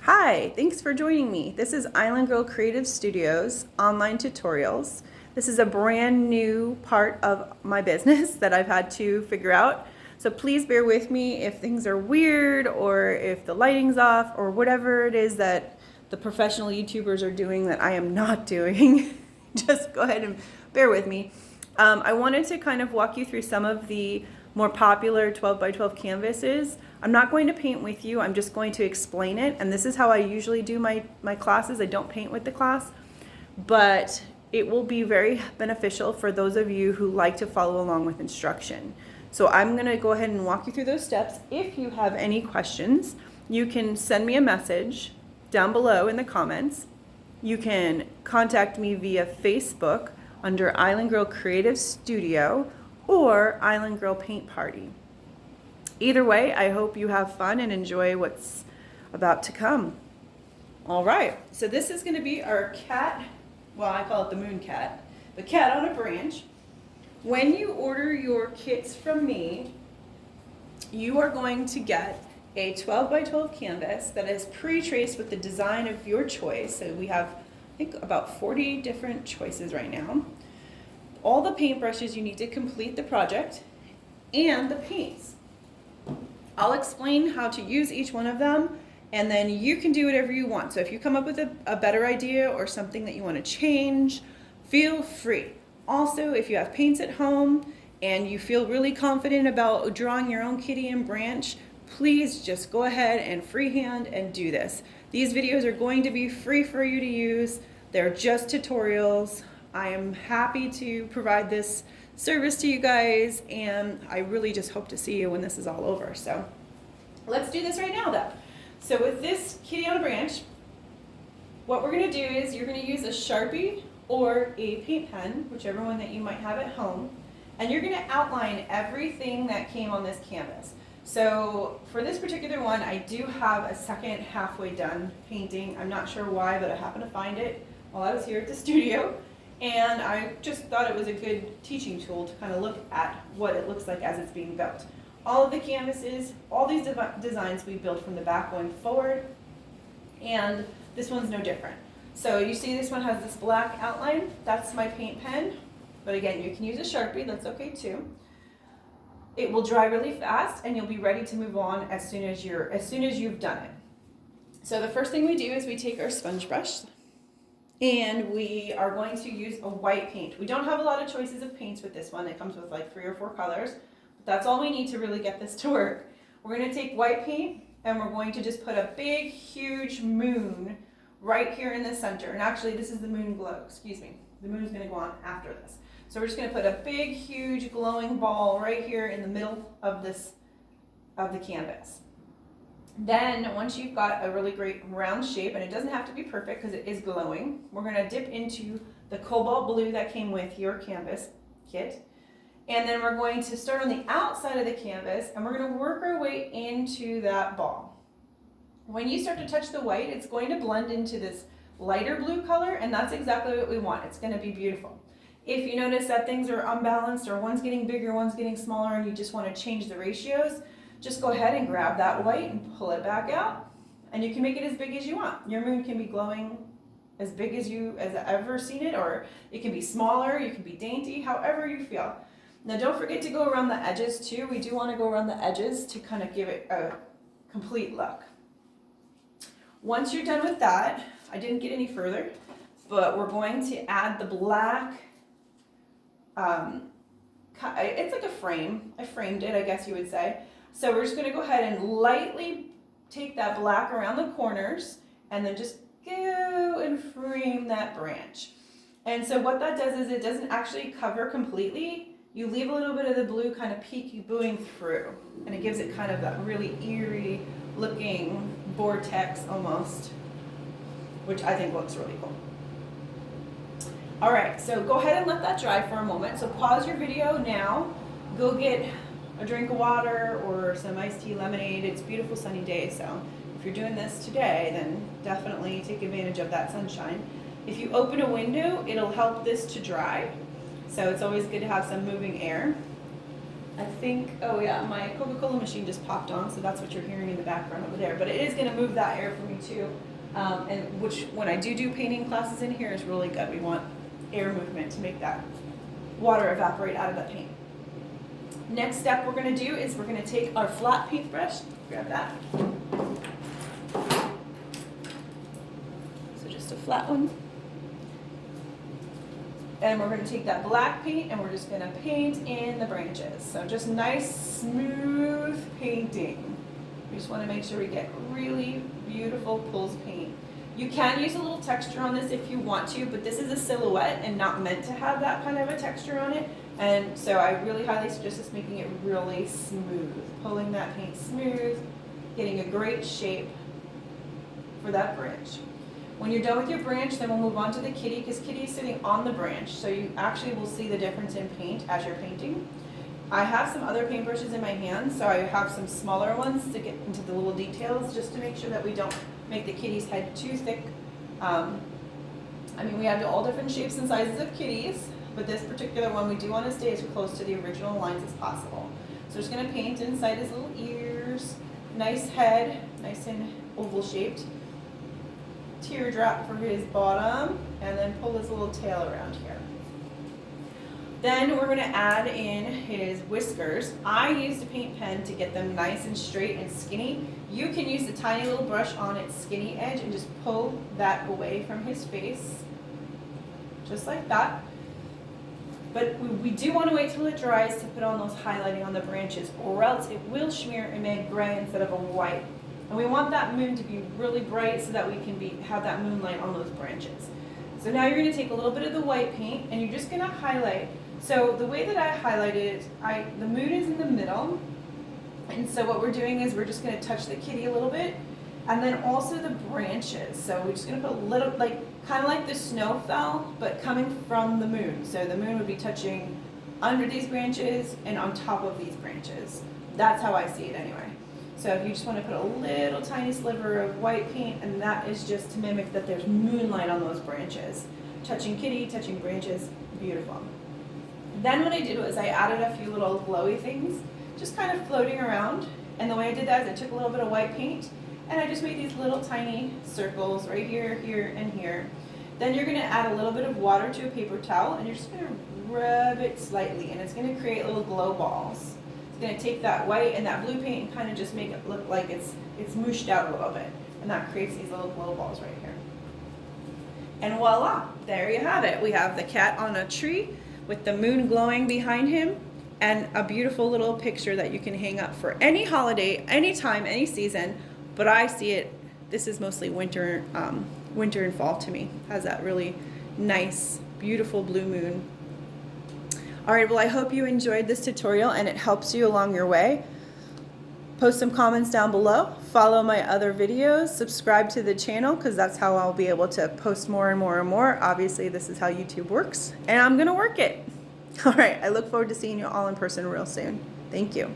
Hi, thanks for joining me. This is Island Girl Creative Studios online tutorials. This is a brand new part of my business that I've had to figure out. So please bear with me if things are weird or if the lighting's off or whatever it is that the professional YouTubers are doing that I am not doing. Just go ahead and bear with me. I wanted to kind of walk you through some of the more popular 12 by 12 canvases. I'm not going to paint with you, I'm just going to explain it, and this is how I usually do my classes. I don't paint with the class, but it will be very beneficial for those of you who like to follow along with instruction. So I'm going to go ahead and walk you through those steps. If you have any questions, you can send me a message down below in the comments. You can contact me via Facebook under Island Girl Creative Studio or Island Girl Paint Party. Either way, I hope you have fun and enjoy what's about to come. All right, so this is going to be our cat, well, I call it the moon cat, the cat on a branch. When you order your kits from me, you are going to get a 12 by 12 canvas that is pre-traced with the design of your choice. So we have, I think, about 40 different choices right now. All the paintbrushes you need to complete the project, and the paints. I'll explain how to use each one of them, and then you can do whatever you want. So if you come up with a better idea or something that you want to change, feel free. Also, if you have paints at home and you feel really confident about drawing your own kitty and branch, please just go ahead and freehand and do this. These videos are going to be free for you to use. They're just tutorials. I am happy to provide this service to you guys, and I really just hope to see you when this is all over. So let's do this right now though. So with this kitty on a branch, what we're going to do is you're going to use a Sharpie or a paint pen, whichever one that you might have at home, and you're going to outline everything that came on this canvas. So for this particular one, I do have a second halfway done painting. I'm not sure why, but I happened to find it while I was here at the studio. And I just thought it was a good teaching tool to kind of look at what it looks like as it's being built. All of the canvases, all these designs we build from the back going forward, and this one's no different. So you see this one has this black outline, that's my paint pen, but again, you can use a Sharpie, that's okay too. It will dry really fast and you'll be ready to move on as soon as you've done it. So the first thing we do is we take our sponge brush, and we are going to use a white paint. We don't have a lot of choices of paints with this one. It comes with like 3 or 4 colors. But that's all we need to really get this to work. We're going to take white paint and we're going to just put a big, huge moon right here in the center. And actually, this is the moon glow, excuse me. The moon is going to go on after this. So we're just going to put a big, huge glowing ball right here in the middle of the canvas. Then once you've got a really great round shape, and it doesn't have to be perfect because it is glowing, we're going to dip into the cobalt blue that came with your canvas kit. And then we're going to start on the outside of the canvas and we're going to work our way into that ball. When you start to touch the white, it's going to blend into this lighter blue color, and that's exactly what we want. It's going to be beautiful. If you notice that things are unbalanced or one's getting bigger, one's getting smaller, and you just want to change the ratios, just go ahead and grab that white and pull it back out, and you can make it as big as you want. Your moon can be glowing as big as I've ever seen it, or it can be smaller, you can be dainty, however you feel. Now don't forget to go around the edges too. We do want to go around the edges to kind of give it a complete look. Once you're done with that, I didn't get any further, but we're going to add the black, it's like a frame. I framed it, I guess you would say. So we're just going to go ahead and lightly take that black around the corners and then just go and frame that branch. And so what that does is it doesn't actually cover completely. You leave a little bit of the blue kind of peeking through, and it gives it kind of that really eerie looking vortex almost, which I think looks really cool. All right, so go ahead and let that dry for a moment. So pause your video now, go get a drink of water or some iced tea, lemonade. It's a beautiful sunny day, so if you're doing this today, then definitely take advantage of that sunshine. If you open a window, it'll help this to dry, so it's always good to have some moving air. I think, oh yeah, my Coca-Cola machine just popped on, so that's what you're hearing in the background over there. But it is going to move that air for me too, and which when I do painting classes in here is really good. We want air movement to make that water evaporate out of that paint. Next step we're going to do is we're going to take our flat paintbrush, grab that. So just a flat one. And we're going to take that black paint and we're just going to paint in the branches. So just nice, smooth painting. We just want to make sure we get really beautiful pulls paint. You can use a little texture on this if you want to, but this is a silhouette and not meant to have that kind of a texture on it. And so I really highly suggest just making it really smooth. Pulling that paint smooth, getting a great shape for that branch. When you're done with your branch, then we'll move on to the kitty, because kitty is sitting on the branch, so you actually will see the difference in paint as you're painting. I have some other paintbrushes in my hand, so I have some smaller ones to get into the little details, just to make sure that we don't make the kitty's head too thick. I mean, we have all different shapes and sizes of kitties, but this particular one, we do want to stay as close to the original lines as possible. So we're just going to paint inside his little ears, nice head, nice and oval shaped. Teardrop for his bottom, and then pull his little tail around here. Then we're going to add in his whiskers. I used a paint pen to get them nice and straight and skinny. You can use the tiny little brush on its skinny edge and just pull that away from his face, just like that. But we do want to wait till it dries to put on those highlighting on the branches, or else it will smear and make gray instead of a white. And we want that moon to be really bright so that we can have that moonlight on those branches. So now you're going to take a little bit of the white paint and you're just going to highlight. So the way that I highlighted it, the moon is in the middle. And so what we're doing is we're just going to touch the kitty a little bit, and then also the branches. So we're just going to put a little, kind of like the snow fell, but coming from the moon. So the moon would be touching under these branches and on top of these branches. That's how I see it anyway. So if you just want to put a little tiny sliver of white paint, and that is just to mimic that there's moonlight on those branches. Touching kitty, touching branches, beautiful. Then what I did was I added a few little glowy things, just kind of floating around. And the way I did that is I took a little bit of white paint, and I just made these little tiny circles right here, here, and here. Then you're going to add a little bit of water to a paper towel, and you're just going to rub it slightly, and it's going to create little glow balls. Going to take that white and that blue paint and kind of just make it look like it's mooshed out a little bit, and that creates these little glow balls right here. And voila, there you have it. We have the cat on a tree with the moon glowing behind him, and a beautiful little picture that you can hang up for any holiday, any time, any season. But I see it, this is mostly winter and fall to me. Has that really nice, beautiful blue moon. All right, well, I hope you enjoyed this tutorial and it helps you along your way. Post some comments down below, follow my other videos, subscribe to the channel, because that's how I'll be able to post more and more and more. Obviously, this is how YouTube works, and I'm gonna work it. All right, I look forward to seeing you all in person real soon. Thank you.